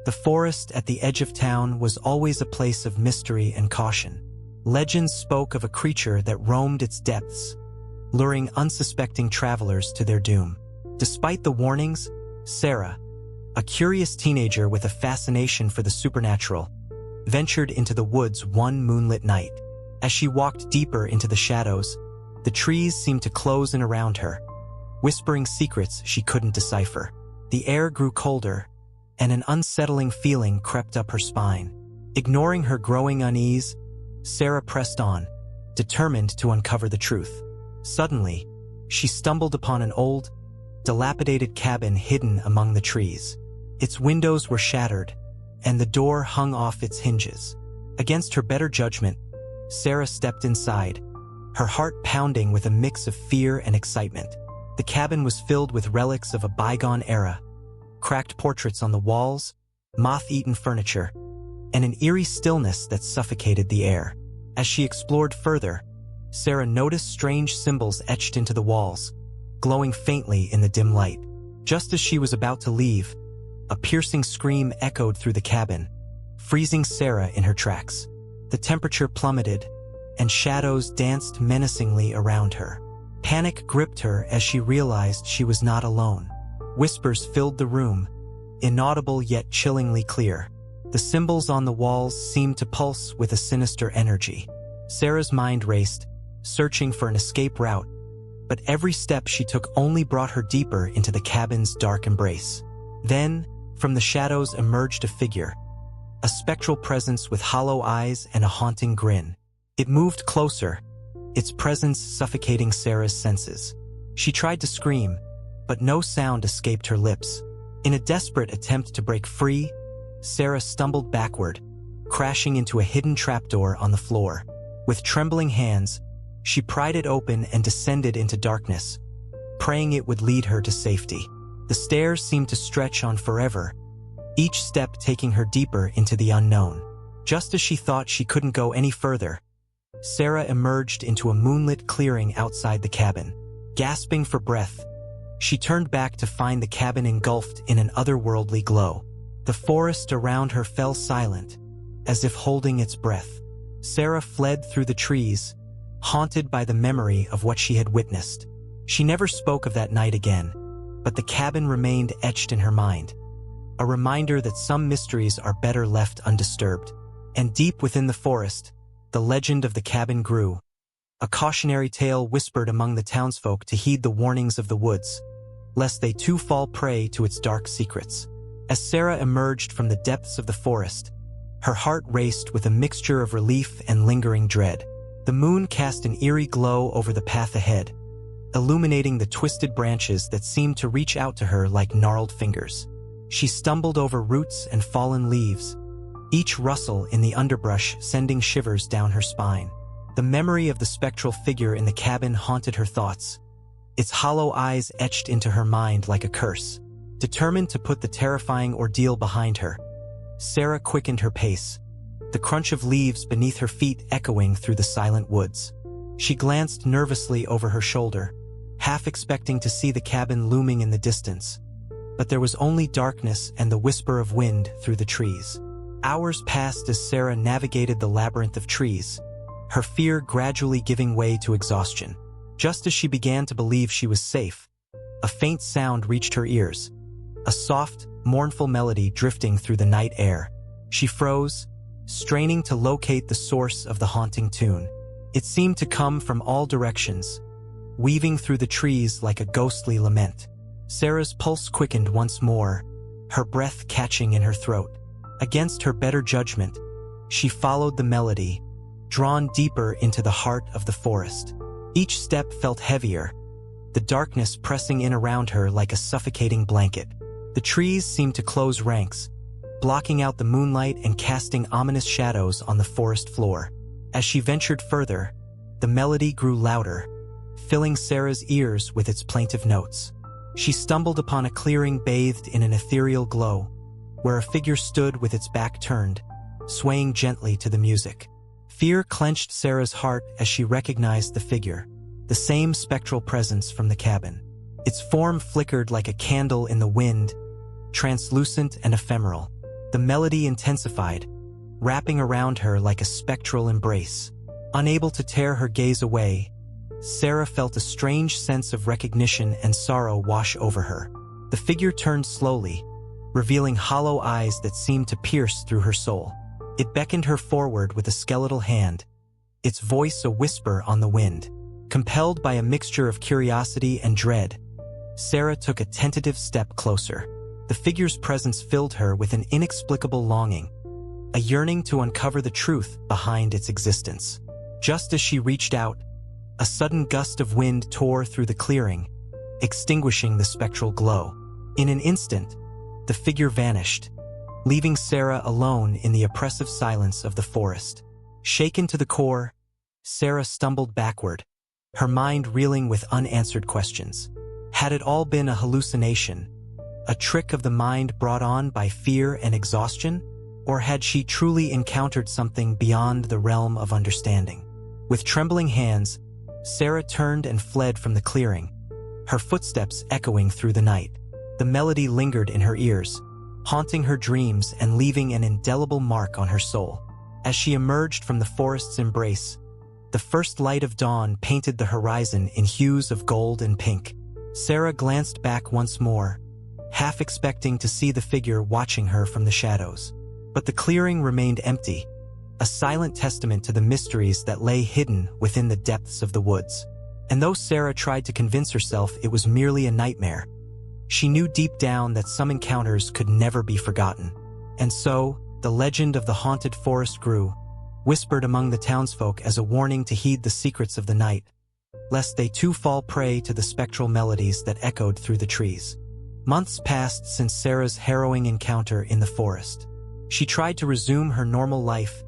The forest at the edge of town was always a place of mystery and caution. Legends spoke of a creature that roamed its depths, luring unsuspecting travelers to their doom. Despite the warnings, Sarah, a curious teenager with a fascination for the supernatural, ventured into the woods one moonlit night. As she walked deeper into the shadows, the trees seemed to close in around her, whispering secrets she couldn't decipher. The air grew colder, and an unsettling feeling crept up her spine. Ignoring her growing unease, Sarah pressed on, determined to uncover the truth. Suddenly, she stumbled upon an old, dilapidated cabin hidden among the trees. Its windows were shattered, and the door hung off its hinges. Against her better judgment, Sarah stepped inside, her heart pounding with a mix of fear and excitement. The cabin was filled with relics of a bygone era, cracked portraits on the walls, moth-eaten furniture, and an eerie stillness that suffocated the air. As she explored further, Sarah noticed strange symbols etched into the walls, glowing faintly in the dim light. Just as she was about to leave, a piercing scream echoed through the cabin, freezing Sarah in her tracks. The temperature plummeted, and shadows danced menacingly around her. Panic gripped her as she realized she was not alone. Whispers filled the room, inaudible yet chillingly clear. The symbols on the walls seemed to pulse with a sinister energy. Sarah's mind raced, searching for an escape route, but every step she took only brought her deeper into the cabin's dark embrace. Then, from the shadows emerged a figure, a spectral presence with hollow eyes and a haunting grin. It moved closer, its presence suffocating Sarah's senses. She tried to scream, but no sound escaped her lips. In a desperate attempt to break free, Sarah stumbled backward, crashing into a hidden trapdoor on the floor. With trembling hands, she pried it open and descended into darkness, praying it would lead her to safety. The stairs seemed to stretch on forever, each step taking her deeper into the unknown. Just as she thought she couldn't go any further, Sarah emerged into a moonlit clearing outside the cabin. Gasping for breath, she turned back to find the cabin engulfed in an otherworldly glow. The forest around her fell silent, as if holding its breath. Sarah fled through the trees, haunted by the memory of what she had witnessed. She never spoke of that night again, but the cabin remained etched in her mind, a reminder that some mysteries are better left undisturbed. And deep within the forest, the legend of the cabin grew, a cautionary tale whispered among the townsfolk to heed the warnings of the woods, lest they too fall prey to its dark secrets. As Sarah emerged from the depths of the forest, her heart raced with a mixture of relief and lingering dread. The moon cast an eerie glow over the path ahead, illuminating the twisted branches that seemed to reach out to her like gnarled fingers. She stumbled over roots and fallen leaves, each rustle in the underbrush sending shivers down her spine. The memory of the spectral figure in the cabin haunted her thoughts, its hollow eyes etched into her mind like a curse. Determined to put the terrifying ordeal behind her, Sarah quickened her pace, the crunch of leaves beneath her feet echoing through the silent woods. She glanced nervously over her shoulder, half expecting to see the cabin looming in the distance, but there was only darkness and the whisper of wind through the trees. Hours passed as Sarah navigated the labyrinth of trees, her fear gradually giving way to exhaustion. Just as she began to believe she was safe, a faint sound reached her ears, a soft, mournful melody drifting through the night air. She froze, straining to locate the source of the haunting tune. It seemed to come from all directions, weaving through the trees like a ghostly lament. Sarah's pulse quickened once more, her breath catching in her throat. Against her better judgment, she followed the melody, drawn deeper into the heart of the forest. Each step felt heavier, the darkness pressing in around her like a suffocating blanket. The trees seemed to close ranks, blocking out the moonlight and casting ominous shadows on the forest floor. As she ventured further, the melody grew louder, filling Sarah's ears with its plaintive notes. She stumbled upon a clearing bathed in an ethereal glow, where a figure stood with its back turned, swaying gently to the music. Fear clenched Sarah's heart as she recognized the figure, the same spectral presence from the cabin. Its form flickered like a candle in the wind, translucent and ephemeral. The melody intensified, wrapping around her like a spectral embrace. Unable to tear her gaze away, Sarah felt a strange sense of recognition and sorrow wash over her. The figure turned slowly, revealing hollow eyes that seemed to pierce through her soul. It beckoned her forward with a skeletal hand, its voice a whisper on the wind. Compelled by a mixture of curiosity and dread, Sarah took a tentative step closer. The figure's presence filled her with an inexplicable longing, a yearning to uncover the truth behind its existence. Just as she reached out, a sudden gust of wind tore through the clearing, extinguishing the spectral glow. In an instant, the figure vanished, leaving Sarah alone in the oppressive silence of the forest. Shaken to the core, Sarah stumbled backward, her mind reeling with unanswered questions. Had it all been a hallucination, a trick of the mind brought on by fear and exhaustion? Or had she truly encountered something beyond the realm of understanding? With trembling hands, Sarah turned and fled from the clearing, her footsteps echoing through the night. The melody lingered in her ears, haunting her dreams and leaving an indelible mark on her soul. As she emerged from the forest's embrace, the first light of dawn painted the horizon in hues of gold and pink. Sarah glanced back once more, half expecting to see the figure watching her from the shadows. But the clearing remained empty, a silent testament to the mysteries that lay hidden within the depths of the woods. And though Sarah tried to convince herself it was merely a nightmare, she knew deep down that some encounters could never be forgotten. And so, the legend of the haunted forest grew, whispered among the townsfolk as a warning to heed the secrets of the night, lest they too fall prey to the spectral melodies that echoed through the trees. Months passed since Sarah's harrowing encounter in the forest. She tried to resume her normal life,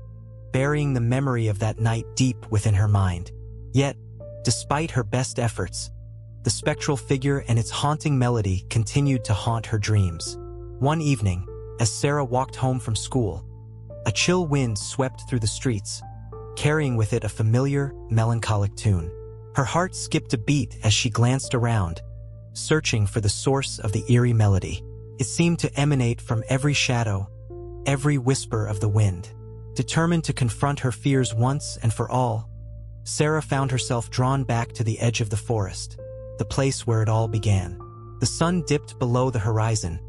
burying the memory of that night deep within her mind. Yet, despite her best efforts, the spectral figure and its haunting melody continued to haunt her dreams. One evening, as Sarah walked home from school, a chill wind swept through the streets, carrying with it a familiar, melancholic tune. Her heart skipped a beat as she glanced around, searching for the source of the eerie melody. It seemed to emanate from every shadow, every whisper of the wind. Determined to confront her fears once and for all, Sarah found herself drawn back to the edge of the forest, the place where it all began. The sun dipped below the horizon,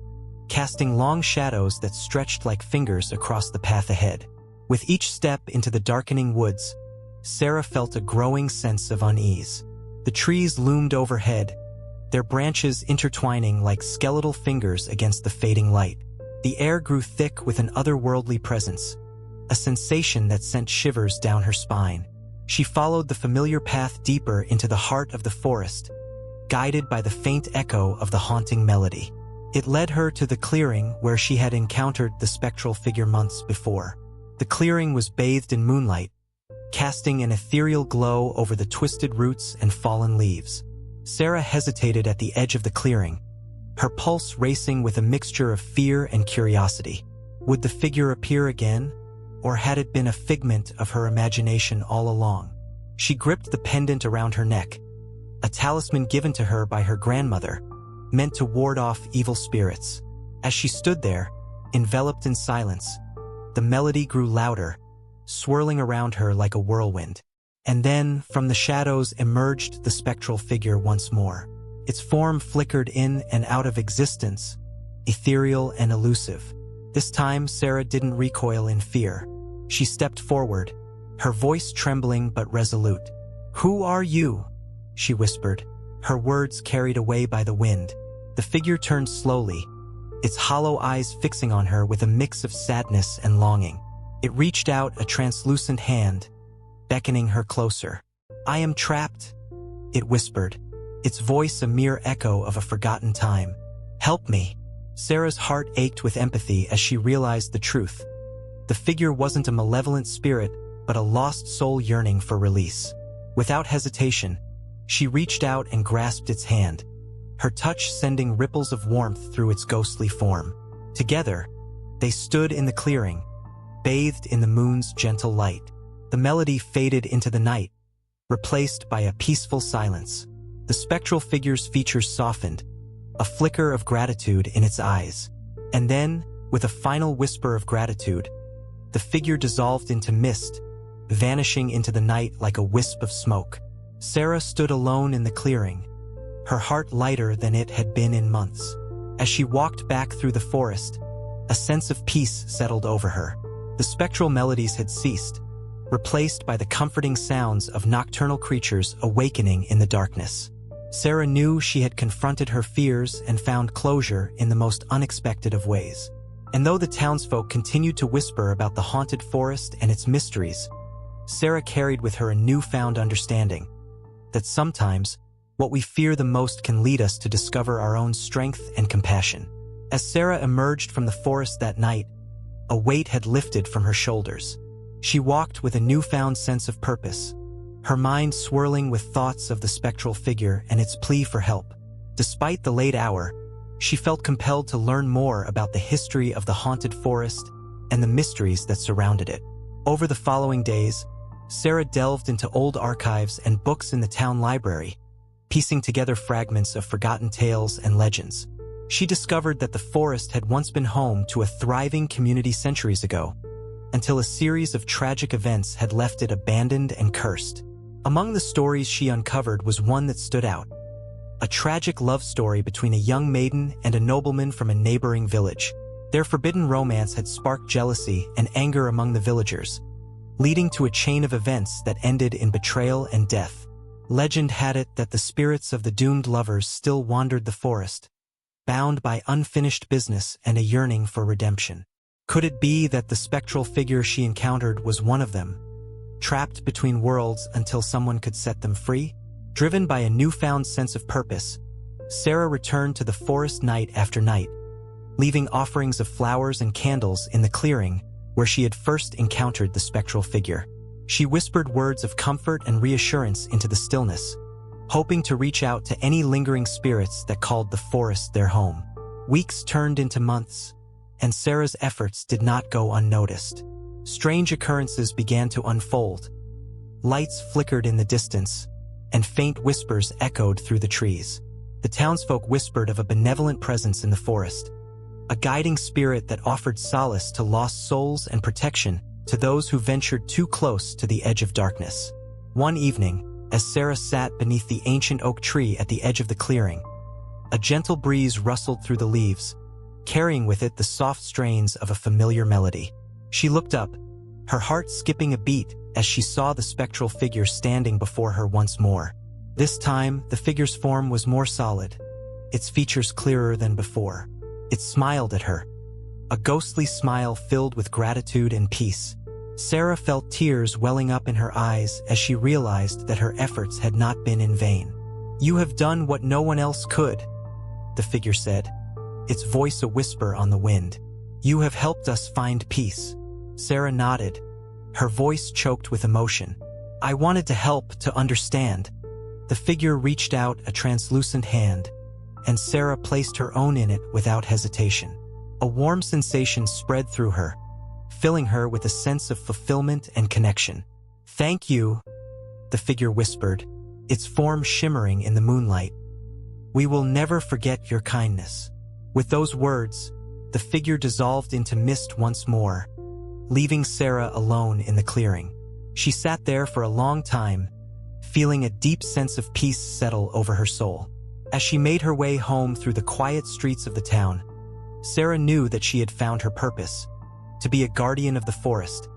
casting long shadows that stretched like fingers across the path ahead. With each step into the darkening woods, Sarah felt a growing sense of unease. The trees loomed overhead, their branches intertwining like skeletal fingers against the fading light. The air grew thick with an otherworldly presence, a sensation that sent shivers down her spine. She followed the familiar path deeper into the heart of the forest, guided by the faint echo of the haunting melody. It led her to the clearing where she had encountered the spectral figure months before. The clearing was bathed in moonlight, casting an ethereal glow over the twisted roots and fallen leaves. Sarah hesitated at the edge of the clearing, her pulse racing with a mixture of fear and curiosity. Would the figure appear again, or had it been a figment of her imagination all along? She gripped the pendant around her neck, a talisman given to her by her grandmother, meant to ward off evil spirits. As she stood there, enveloped in silence, the melody grew louder, swirling around her like a whirlwind. And then, from the shadows emerged the spectral figure once more. Its form flickered in and out of existence, ethereal and elusive. This time, Sarah didn't recoil in fear. She stepped forward, her voice trembling but resolute. "Who are you?" she whispered, her words carried away by the wind. The figure turned slowly, its hollow eyes fixing on her with a mix of sadness and longing. It reached out a translucent hand, beckoning her closer. "I am trapped," it whispered, its voice a mere echo of a forgotten time. "Help me." Sarah's heart ached with empathy as she realized the truth. The figure wasn't a malevolent spirit, but a lost soul yearning for release. Without hesitation, she reached out and grasped its hand, her touch sending ripples of warmth through its ghostly form. Together, they stood in the clearing, bathed in the moon's gentle light. The melody faded into the night, replaced by a peaceful silence. The spectral figure's features softened, a flicker of gratitude in its eyes. And then, With a final whisper of gratitude, the figure dissolved into mist, vanishing into the night like a wisp of smoke. Sarah stood alone in the clearing, her heart lighter than it had been in months. As she walked back through the forest, a sense of peace settled over her. The spectral melodies had ceased, replaced by the comforting sounds of nocturnal creatures awakening in the darkness. Sarah knew she had confronted her fears and found closure in the most unexpected of ways. And though the townsfolk continued to whisper about the haunted forest and its mysteries, Sarah carried with her a newfound understanding that sometimes what we fear the most can lead us to discover our own strength and compassion. As Sarah emerged from the forest that night, a weight had lifted from her shoulders. She walked with a newfound sense of purpose, her mind swirling with thoughts of the spectral figure and its plea for help. Despite the late hour, she felt compelled to learn more about the history of the haunted forest and the mysteries that surrounded it. Over the following days, Sarah delved into old archives and books in the town library, piecing together fragments of forgotten tales and legends. She discovered that the forest had once been home to a thriving community centuries ago, until a series of tragic events had left it abandoned and cursed. Among the stories she uncovered was one that stood out: a tragic love story between a young maiden and a nobleman from a neighboring village. Their forbidden romance had sparked jealousy and anger among the villagers, leading to a chain of events that ended in betrayal and death. Legend had it that the spirits of the doomed lovers still wandered the forest, bound by unfinished business and a yearning for redemption. Could it be that the spectral figure she encountered was one of them, trapped between worlds until someone could set them free? Driven by a newfound sense of purpose, Sarah returned to the forest night after night, leaving offerings of flowers and candles in the clearing where she had first encountered the spectral figure. She whispered words of comfort and reassurance into the stillness, hoping to reach out to any lingering spirits that called the forest their home. Weeks turned into months, and Sarah's efforts did not go unnoticed. Strange occurrences began to unfold. Lights flickered in the distance, and faint whispers echoed through the trees. The townsfolk whispered of a benevolent presence in the forest, a guiding spirit that offered solace to lost souls and protection to those who ventured too close to the edge of darkness. One evening, as Sarah sat beneath the ancient oak tree at the edge of the clearing, a gentle breeze rustled through the leaves, carrying with it the soft strains of a familiar melody. She looked up, her heart skipping a beat as she saw the spectral figure standing before her once more. This time, the figure's form was more solid, its features clearer than before. It smiled at her, a ghostly smile filled with gratitude and peace. Sarah felt tears welling up in her eyes as she realized that her efforts had not been in vain. "You have done what no one else could," the figure said, its voice a whisper on the wind. "You have helped us find peace." Sarah nodded, her voice choked with emotion. "I wanted to help, to understand." The figure reached out a translucent hand, and Sarah placed her own in it without hesitation. A warm sensation spread through her, filling her with a sense of fulfillment and connection. "Thank you," the figure whispered, its form shimmering in the moonlight. "We will never forget your kindness." With those words, the figure dissolved into mist once more, leaving Sarah alone in the clearing. She sat there for a long time, feeling a deep sense of peace settle over her soul. As she made her way home through the quiet streets of the town, Sarah knew that she had found her purpose: to be a guardian of the forest,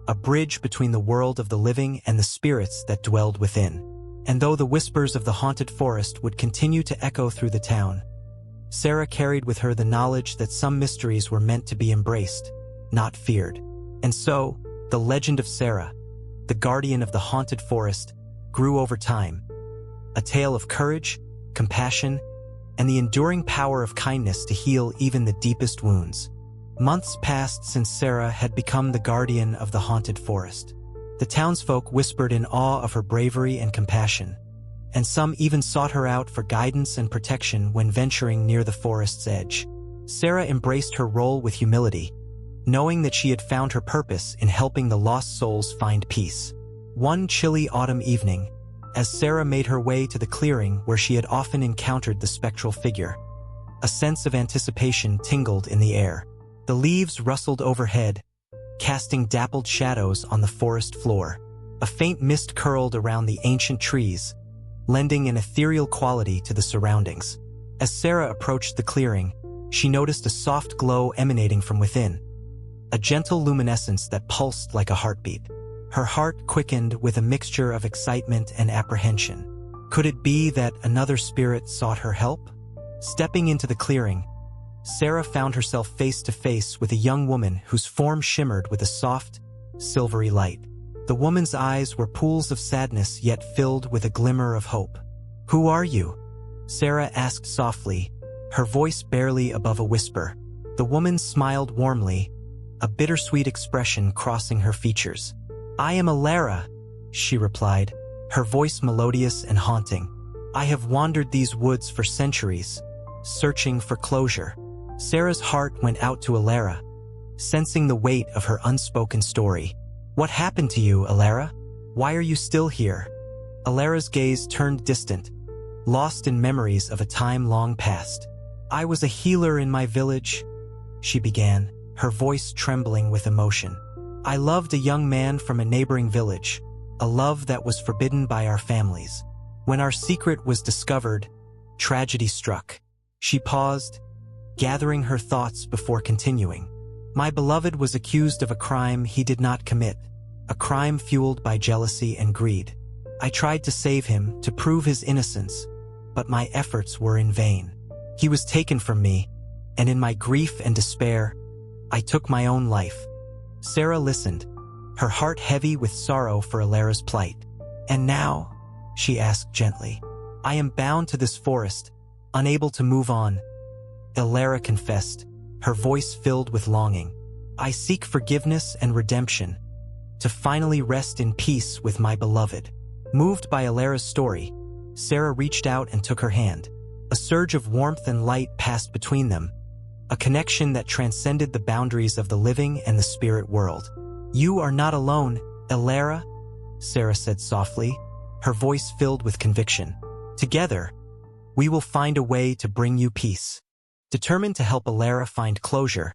a bridge between the world of the living and the spirits that dwelled within. And though the whispers of the haunted forest would continue to echo through the town, Sarah carried with her the knowledge that some mysteries were meant to be embraced, not feared. And so, the legend of Sarah, the guardian of the haunted forest, grew over time, a tale of courage, compassion, and the enduring power of kindness to heal even the deepest wounds. Months passed since Sarah had become the guardian of the haunted forest. The townsfolk whispered in awe of her bravery and compassion, and some even sought her out for guidance and protection when venturing near the forest's edge. Sarah embraced her role with humility, knowing that she had found her purpose in helping the lost souls find peace. One chilly autumn evening, as Sarah made her way to the clearing where she had often encountered the spectral figure, a sense of anticipation tingled in the air. The leaves rustled overhead, casting dappled shadows on the forest floor. A faint mist curled around the ancient trees, lending an ethereal quality to the surroundings. As Sarah approached the clearing, she noticed a soft glow emanating from within, a gentle luminescence that pulsed like a heartbeat. Her heart quickened with a mixture of excitement and apprehension. Could it be that another spirit sought her help? Stepping into the clearing, Sarah found herself face to face with a young woman whose form shimmered with a soft, silvery light. The woman's eyes were pools of sadness yet filled with a glimmer of hope. "Who are you?" Sarah asked softly, her voice barely above a whisper. The woman smiled warmly, a bittersweet expression crossing her features. "I am Alara," she replied, her voice melodious and haunting. "I have wandered these woods for centuries, searching for closure." Sarah's heart went out to Alara, sensing the weight of her unspoken story. "What happened to you, Alara? Why are you still here?" Alara's gaze turned distant, lost in memories of a time long past. "I was a healer in my village," she began, her voice trembling with emotion. "I loved a young man from a neighboring village, a love that was forbidden by our families. When our secret was discovered, tragedy struck." She paused, gathering her thoughts before continuing. "My beloved was accused of a crime he did not commit, a crime fueled by jealousy and greed. I tried to save him, to prove his innocence, but my efforts were in vain. He was taken from me, and in my grief and despair, I took my own life." Sarah listened, her heart heavy with sorrow for Alara's plight. "And now," she asked gently, "I am bound to this forest, unable to move on." Alara confessed, her voice filled with longing. "I seek forgiveness and redemption, to finally rest in peace with my beloved." Moved by Alara's story, Sarah reached out and took her hand. A surge of warmth and light passed between them, a connection that transcended the boundaries of the living and the spirit world. "You are not alone, Alara," Sarah said softly, her voice filled with conviction. "Together, we will find a way to bring you peace." Determined to help Alara find closure,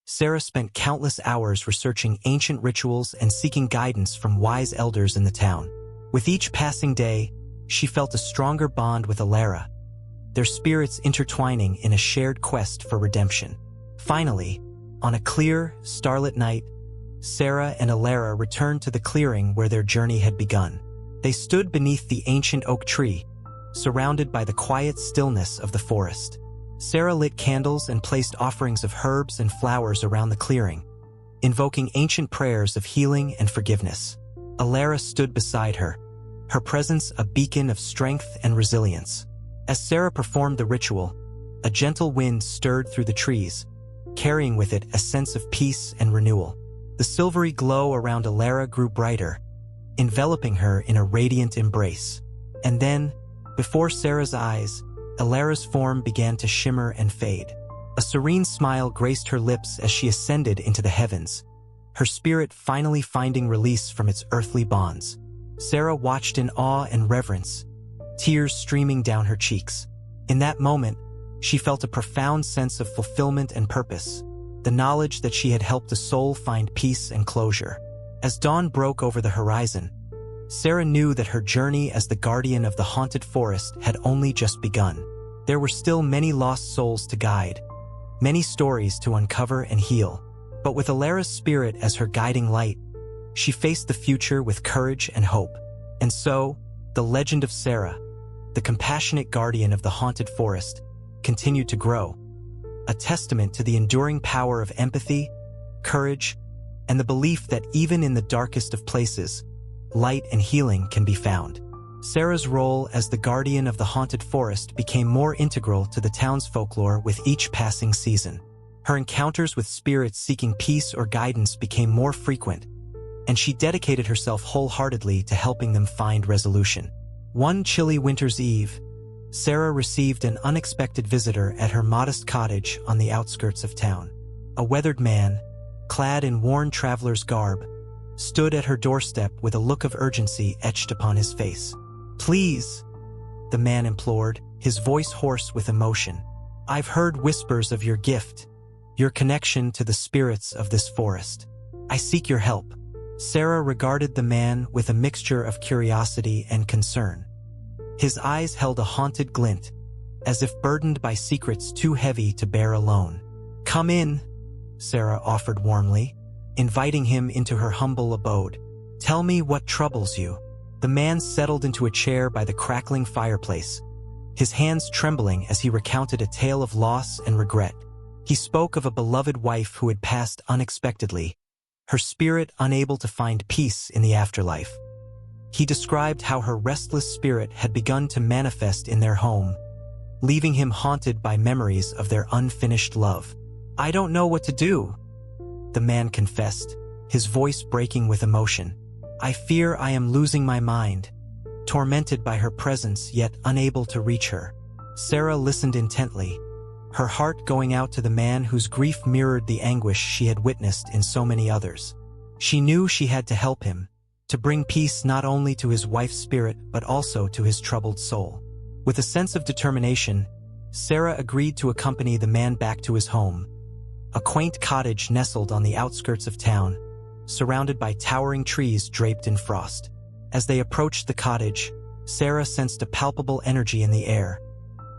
Sarah spent countless hours researching ancient rituals and seeking guidance from wise elders in the town. With each passing day, she felt a stronger bond with Alara, their spirits intertwining in a shared quest for redemption. Finally, on a clear, starlit night, Sarah and Alara returned to the clearing where their journey had begun. They stood beneath the ancient oak tree, surrounded by the quiet stillness of the forest. Sarah lit candles and placed offerings of herbs and flowers around the clearing, invoking ancient prayers of healing and forgiveness. Alara stood beside her, her presence a beacon of strength and resilience. As Sarah performed the ritual, a gentle wind stirred through the trees, carrying with it a sense of peace and renewal. The silvery glow around Alara grew brighter, enveloping her in a radiant embrace. And then, before Sarah's eyes, Alara's form began to shimmer and fade. A serene smile graced her lips as she ascended into the heavens, her spirit finally finding release from its earthly bonds. Sarah watched in awe and reverence, tears streaming down her cheeks. In that moment, she felt a profound sense of fulfillment and purpose, the knowledge that she had helped a soul find peace and closure. As dawn broke over the horizon, Sarah knew that her journey as the guardian of the haunted forest had only just begun. There were still many lost souls to guide, many stories to uncover and heal. But with Alara's spirit as her guiding light, she faced the future with courage and hope. And so, the legend of Sarah, the compassionate guardian of the haunted forest, continued to grow, a testament to the enduring power of empathy, courage, and the belief that even in the darkest of places, light and healing can be found. Sarah's role as the guardian of the haunted forest became more integral to the town's folklore with each passing season. Her encounters with spirits seeking peace or guidance became more frequent, and she dedicated herself wholeheartedly to helping them find resolution. One chilly winter's eve, Sarah received an unexpected visitor at her modest cottage on the outskirts of town. A weathered man, clad in worn traveler's garb, stood at her doorstep with a look of urgency etched upon his face. "Please," the man implored, his voice hoarse with emotion. "I've heard whispers of your gift, your connection to the spirits of this forest. I seek your help." Sarah regarded the man with a mixture of curiosity and concern. His eyes held a haunted glint, as if burdened by secrets too heavy to bear alone. "Come in," Sarah offered warmly, inviting him into her humble abode. "Tell me what troubles you." The man settled into a chair by the crackling fireplace, his hands trembling as he recounted a tale of loss and regret. He spoke of a beloved wife who had passed unexpectedly, her spirit unable to find peace in the afterlife. He described how her restless spirit had begun to manifest in their home, leaving him haunted by memories of their unfinished love. "I don't know what to do," the man confessed, his voice breaking with emotion. "I fear I am losing my mind, tormented by her presence yet unable to reach her." Sarah listened intently, her heart going out to the man whose grief mirrored the anguish she had witnessed in so many others. She knew she had to help him, to bring peace not only to his wife's spirit but also to his troubled soul. With a sense of determination, Sarah agreed to accompany the man back to his home, a quaint cottage nestled on the outskirts of town, surrounded by towering trees draped in frost. As they approached the cottage, Sarah sensed a palpable energy in the air,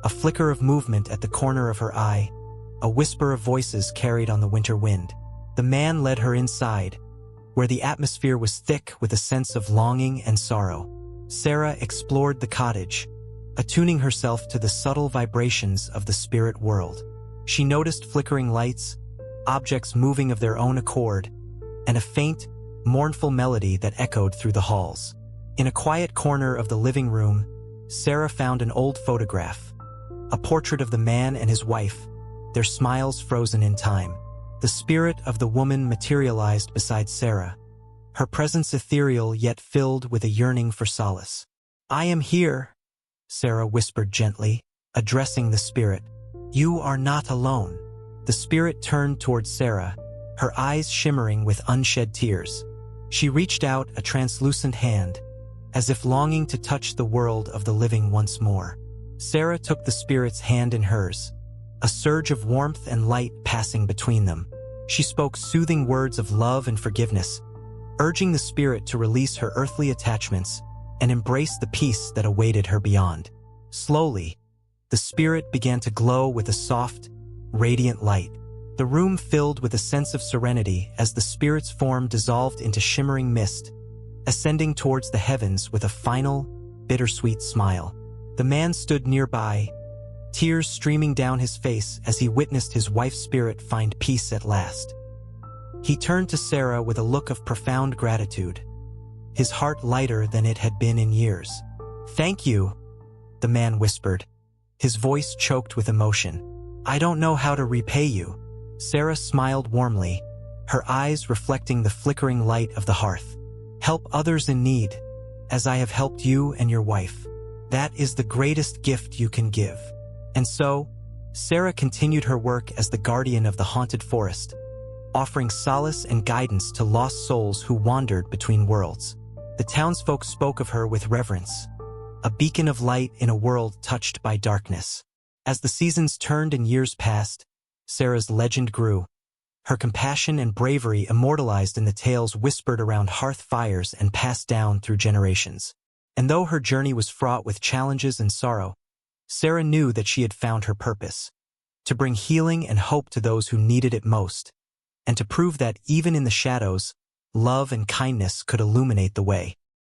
a flicker of movement at the corner of her eye, a whisper of voices carried on the winter wind. The man led her inside, where the atmosphere was thick with a sense of longing and sorrow. Sarah explored the cottage, attuning herself to the subtle vibrations of the spirit world. She noticed flickering lights, objects moving of their own accord, and a faint, mournful melody that echoed through the halls. In a quiet corner of the living room, Sarah found an old photograph, a portrait of the man and his wife, their smiles frozen in time. The spirit of the woman materialized beside Sarah, her presence ethereal yet filled with a yearning for solace. "I am here," Sarah whispered gently, addressing the spirit. "You are not alone." The spirit turned towards Sarah, her eyes shimmering with unshed tears. She reached out a translucent hand, as if longing to touch the world of the living once more. Sarah took the spirit's hand in hers, a surge of warmth and light passing between them. She spoke soothing words of love and forgiveness, urging the spirit to release her earthly attachments and embrace the peace that awaited her beyond. Slowly, the spirit began to glow with a soft, radiant light. The room filled with a sense of serenity as the spirit's form dissolved into shimmering mist, ascending towards the heavens with a final, bittersweet smile. The man stood nearby, tears streaming down his face as he witnessed his wife's spirit find peace at last. He turned to Sarah with a look of profound gratitude, his heart lighter than it had been in years. "Thank you," the man whispered, his voice choked with emotion. "I don't know how to repay you." Sarah smiled warmly, her eyes reflecting the flickering light of the hearth. "Help others in need, as I have helped you and your wife. That is the greatest gift you can give." And so, Sarah continued her work as the guardian of the haunted forest, offering solace and guidance to lost souls who wandered between worlds. The townsfolk spoke of her with reverence, a beacon of light in a world touched by darkness. As the seasons turned and years passed, Sarah's legend grew, her compassion and bravery immortalized in the tales whispered around hearth fires and passed down through generations. And though her journey was fraught with challenges and sorrow, Sarah knew that she had found her purpose, to bring healing and hope to those who needed it most, and to prove that even in the shadows, love and kindness could illuminate the way.